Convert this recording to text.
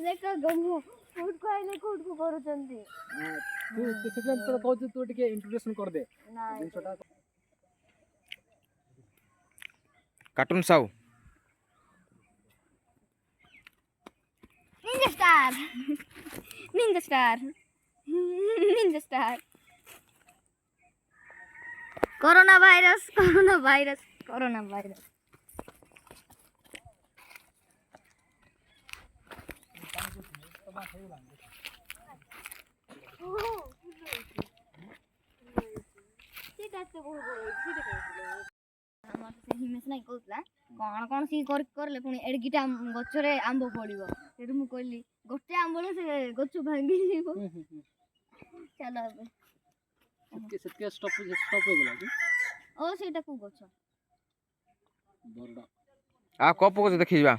देखो गमो फूड को आइले फूड को करूचंती तू सेकंड तो कहू तू टिके इंट्रोडक्शन कर दे ना जिनसटा कार्टून साउ Ninja star Ninja star Ninja star corona virus corona virus corona virus Himesh नाई कहला कौन कौन सी करले पुणी एडगिटा गछरे आंब पड़िबो सेठु मु कहली गोटे आंबले से गछ भांगी जीवो चलो अब सेके स्टॉप हो गेला कि ओ सेटा को गछ बरडा आ कप को देखि जा